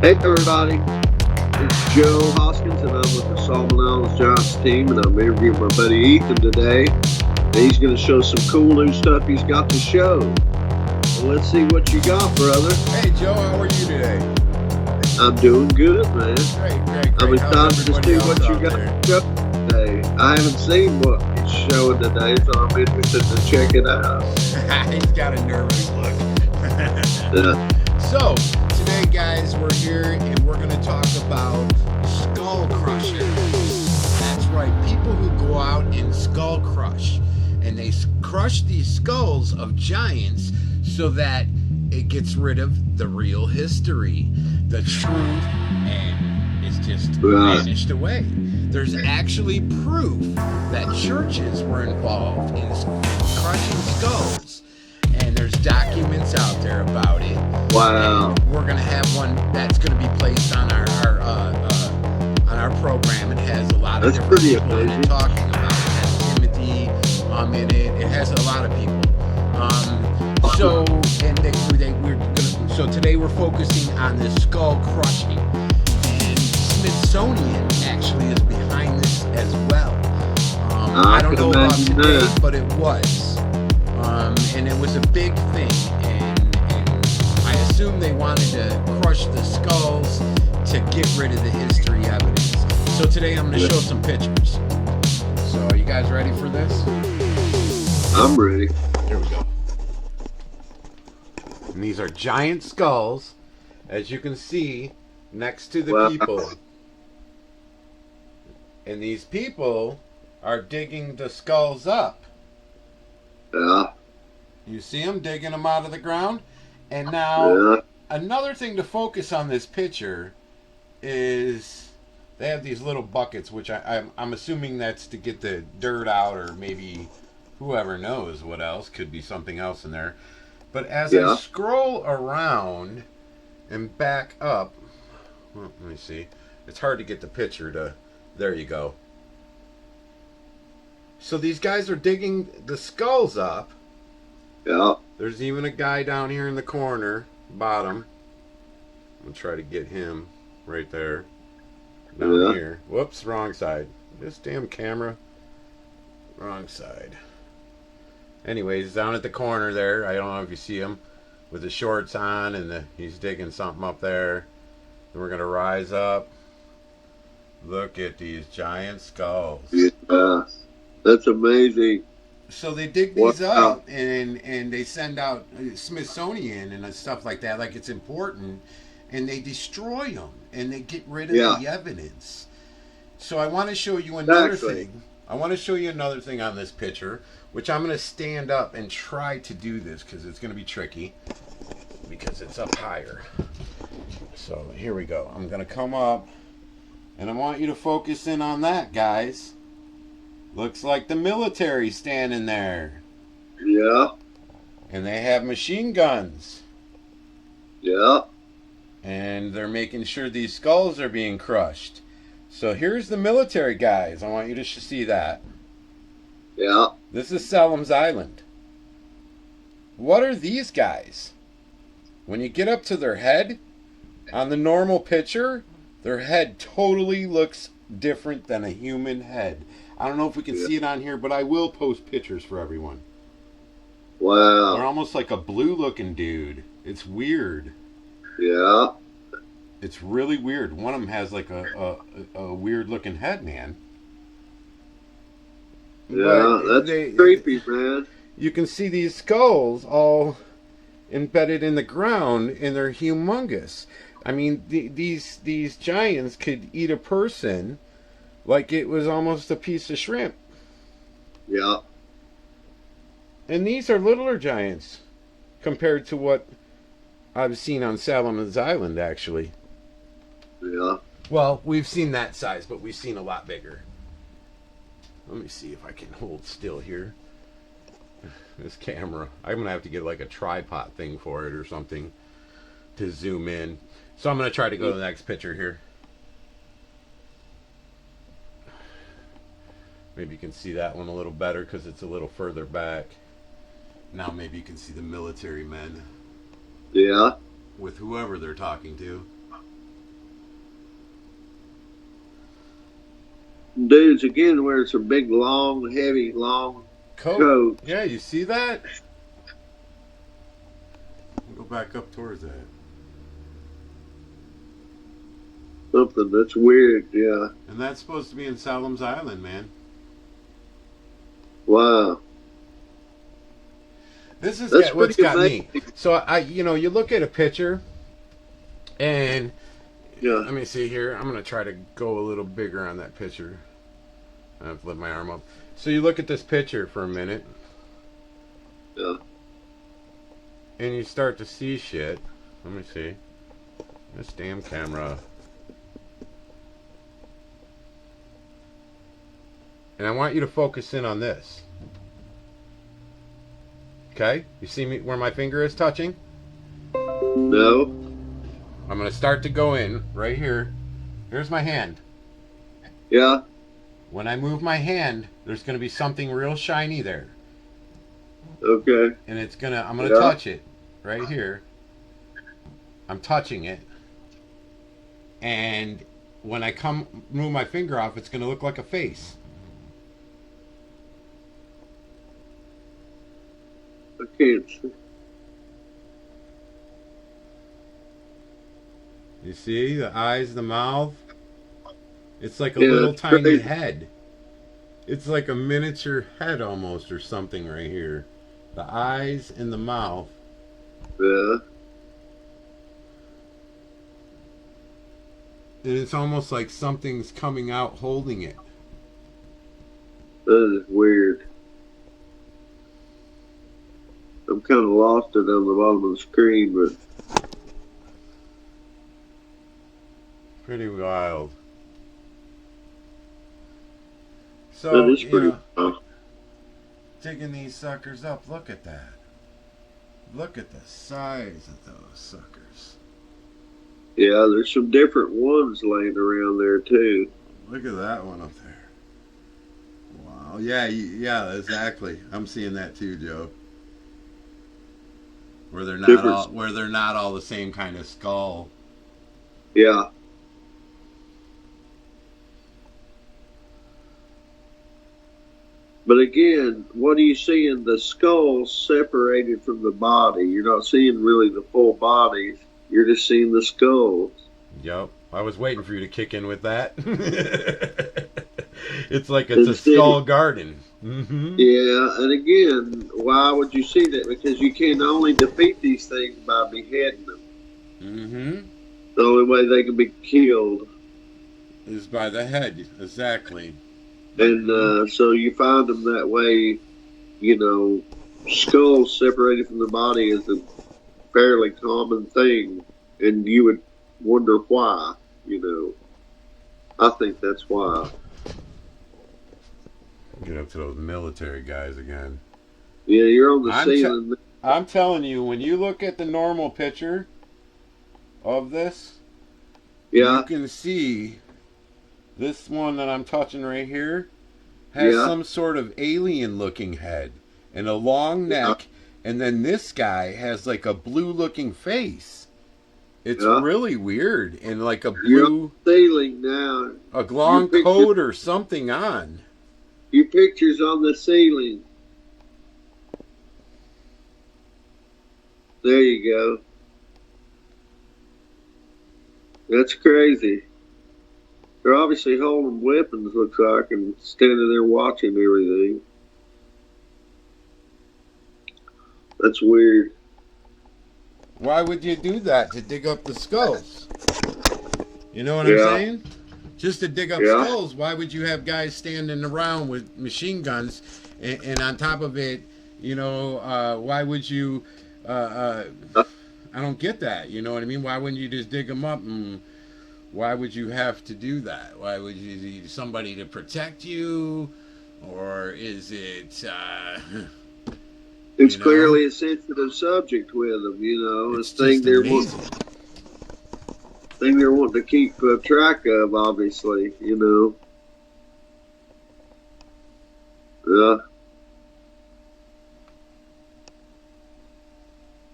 Hey everybody, it's Joe Hoskins and I'm with the Salmonella Giants team and I'm interviewing my buddy Ethan today. And he's going to show some cool new stuff he's got to show. So let's see what you got, brother. Hey Joe, how are you today? I'm doing good, man. Great. I'm How's excited to everybody see else what you out got there? to show today. I haven't seen what he's showing today, so I'm interested to check it out. He's got a nervous look. So, today guys, we're here and we're going to talk about skull crushers. That's right, people who go out and skull crush. And they crush these skulls of giants so that it gets rid of the real history, the truth, and it's just vanished away. There's actually proof that churches were involved in crushing skulls, and there's documents out there about it. Wow! And we're gonna have one that's gonna be placed on our program. It has a lot of different people in it talking about it. It has Timothy in it. It has a lot of people. So today we're focusing on this skull crushing, and Smithsonian actually is behind this as well. I don't know about today, but it was, and it was a big thing, and I assume they wanted to crush the skulls to get rid of the history evidence. So today I'm going to show some pictures. So are you guys ready for this? I'm ready. Here we go. And these are giant skulls, as you can see, next to the people. And these people are digging the skulls up. Yeah. You see them digging them out of the ground? And now, another thing to focus on this picture is they have these little buckets, which I'm assuming that's to get the dirt out, or maybe whoever knows what else. Could be something else in there. But as I scroll around and back up, well, let me see. It's hard to get the picture to... There you go. So these guys are digging the skulls up. Yeah. There's even a guy down here in the corner, bottom. I'm going to try to get him right there. Down here. Whoops, wrong side. This damn camera. Wrong side. Anyways, down at the corner there, I don't know if you see him, with the shorts on, and he's digging something up there. Then we're going to rise up. Look at these giant skulls. Yeah, that's amazing. So they dig these up, and they send out Smithsonian and stuff like that, like it's important, and they destroy them, and they get rid of the evidence. So I want to show you another thing. I want to show you another thing on this picture, which I'm going to stand up and try to do this because it's going to be tricky because it's up higher. So here we go. I'm going to come up, and I want you to focus in on that, guys. Looks like the military standing there. Yeah. And they have machine guns. Yeah. And they're making sure these skulls are being crushed. So here's the military guys. I want you to see that. Yeah. This is Salem's Island. What are these guys? When you get up to their head, on the normal picture, their head totally looks different than a human head. I don't know if we can see it on here, but I will post pictures for everyone. Wow. They're almost like a blue-looking dude. It's weird. Yeah. It's really weird. One of them has like a weird-looking head, man. Yeah, that's creepy, man. You can see these skulls all embedded in the ground, and they're humongous. I mean, these giants could eat a person like it was almost a piece of shrimp. Yeah. And these are littler giants compared to what I've seen on Salem's Island, actually. Yeah. Well, we've seen that size, but we've seen a lot bigger. Let me see if I can hold still here. This camera. I'm going to have to get like a tripod thing for it or something to zoom in. So I'm going to try to go to the next picture here. Maybe you can see that one a little better because it's a little further back. Now maybe you can see the military men. Yeah. With whoever they're talking to. dudes again wearing some big, long, heavy, long coats. Yeah, you see that? Go back up towards that. Something that's weird, yeah. And that's supposed to be in Salem's Island, man. Wow. This is what's got me. So you look at a picture, and let me see here. I'm gonna try to go a little bigger on that picture. I have to lift my arm up. So you look at this picture for a minute. Yeah. And you start to see shit. Let me see. This damn camera. And I want you to focus in on this. Okay? You see me where my finger is touching? No. I'm going to start to go in right here. Here's my hand. Yeah. When I move my hand, there's going to be something real shiny there. Okay. And I'm going to touch it right here. I'm touching it. And when I move my finger off, it's going to look like a face. I can't see. You see the eyes, the mouth? It's like a little tiny head. It's like a miniature head almost or something right here. The eyes and the mouth. Yeah. And it's almost like something's coming out holding it. That is weird. I'm kind of lost it on the bottom of the screen, but pretty wild. So, that is pretty wild. Digging these suckers up, look at that. Look at the size of those suckers. Yeah, there's some different ones laying around there too. Look at that one up there. Wow. Yeah, exactly. I'm seeing that too, Joe. Where they're not all the same kind of skull. Yeah. But again, what are you seeing? The skull separated from the body. You're not seeing really the full bodies. You're just seeing the skulls. Yep. I was waiting for you to kick in with that. It's like it's a skull garden. Mm-hmm. Yeah, and again, why would you see that? Because you can only defeat these things by beheading them. Mm-hmm. The only way they can be killed is by the head. Exactly. And so you find them that way, skulls separated from the body is a fairly common thing, and you would wonder why, I think that's why. Get up to those military guys again. Yeah, you're on the ceiling. I'm telling you, when you look at the normal picture of this, you can see this one that I'm touching right here has some sort of alien-looking head and a long neck, and then this guy has like a blue-looking face. It's really weird, and like a blue you're on the ceiling now. A long coat or something on. Your picture's on the ceiling. There you go. That's crazy. They're obviously holding weapons, looks like, and standing there watching everything. That's weird. Why would you do that? To dig up the skulls? You know what I'm saying? Just to dig up skulls. Why would you have guys standing around with machine guns? And on top of it, why would you... I don't get that. You know what I mean? Why wouldn't you just dig them up? And why would you have to do that? Why would you need somebody to protect you? Or is it... It's clearly a sensitive subject with them, It's thing they're wanting to keep track of, obviously, Yeah.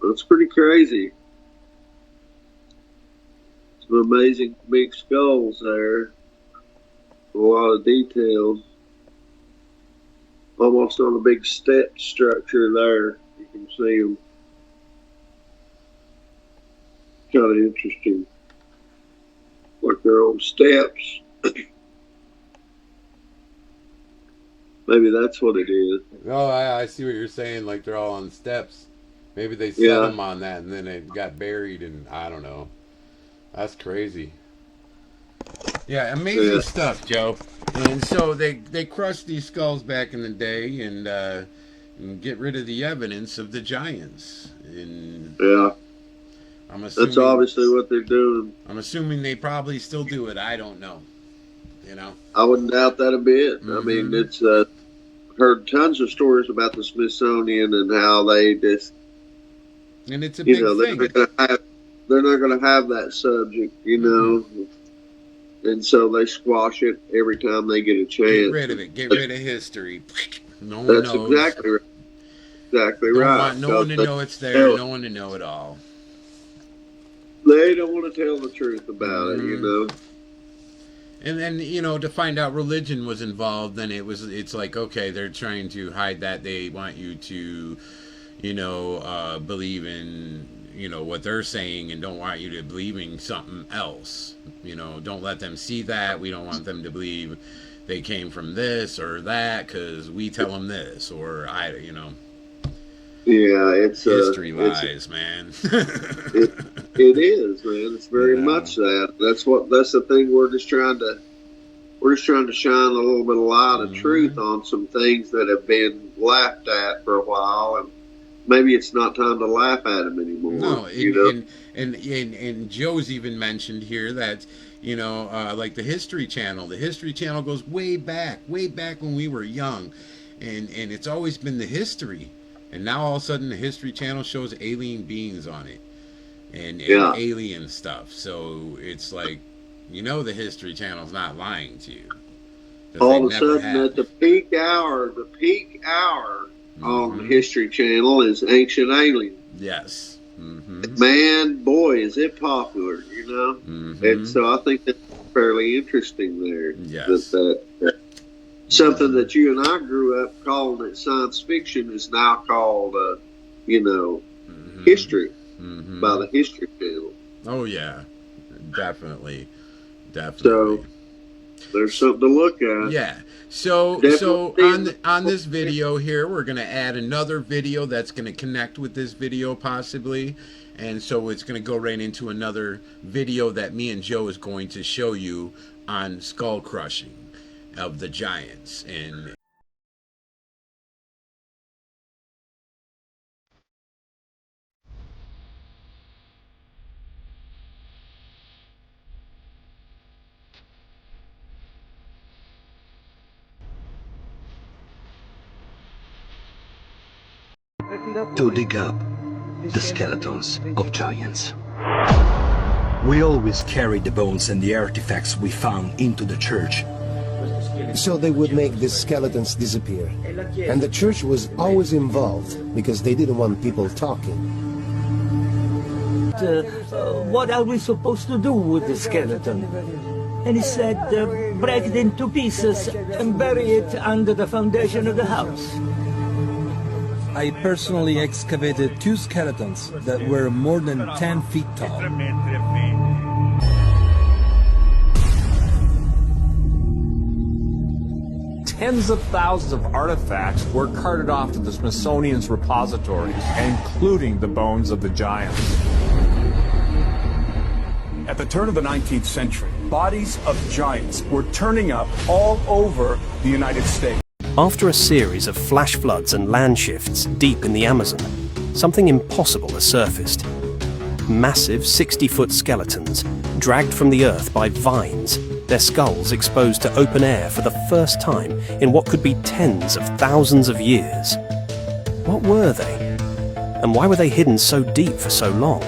That's pretty crazy. Some amazing big skulls there. A lot of detail. Almost on a big step structure there. You can see them. Kind of interesting. Like they're on steps. Maybe that's what it is. Oh, I see what you're saying. Like they're all on steps. Maybe they set them on that and then it got buried, and I don't know. That's crazy. Yeah, amazing stuff, Joe. And so they crushed these skulls back in the day and get rid of the evidence of the giants. And yeah. I'm assuming, that's obviously what they're doing. I'm assuming they probably still do it. I don't know. You know? I wouldn't doubt that a bit. I mean, it's heard tons of stories about the Smithsonian and how they just, and it's a big thing. They're not going to have that subject, you know, and so they squash it every time they get a chance. Get rid of it. Get rid of history. No one knows. That's exactly right. Exactly right. Want no one to know it's there. No one to know it all. They don't want to tell the truth about it, you know. And then, you know, to find out religion was involved, then it's like, okay, they're trying to hide that. They want you to, you know, believe in, you know, what they're saying and don't want you to believe in something else. You know, don't let them see that. We don't want them to believe they came from this or that because we tell them this or you know. Yeah, it's history lies, man. it is, man. It's very much that. That's the thing. We're just trying to shine a little bit of light of truth on some things that have been laughed at for a while, and maybe it's not time to laugh at them anymore. No, you know? and Joe's even mentioned here that, you know, like the History Channel. The History Channel goes way back when we were young, and it's always been the history. And now all of a sudden the History Channel shows alien beings on it and alien stuff. So it's like, you know, the History Channel's not lying to you. All of a sudden at the peak hour on the History Channel is Ancient Aliens. Yes. Man, boy, is it popular, you know? And so I think that's fairly interesting there. Yes. That something that you and I grew up calling it science fiction is now called, you know, history by the History Channel. Oh, yeah. Definitely. So there's something to look at. Yeah. So on this video here, we're going to add another video that's going to connect with this video possibly. And so it's going to go right into another video that me and Joe is going to show you on skull crushing of the giants. And to dig up the skeletons of giants. We always carried the bones and the artifacts we found into the church, so they would make the skeletons disappear. And the church was always involved because they didn't want people talking. What are we supposed to do with the skeleton? And he said, break it into pieces and bury it under the foundation of the house. I personally excavated 2 skeletons that were more than 10 feet tall. Tens of thousands of artifacts were carted off to the Smithsonian's repositories, including the bones of the giants. At the turn of the 19th century, bodies of giants were turning up all over the United States. After a series of flash floods and land shifts deep in the Amazon, something impossible has surfaced. Massive 60-foot skeletons, dragged from the earth by vines, their skulls exposed to open air for the first time in what could be tens of thousands of years. What were they? And why were they hidden so deep for so long?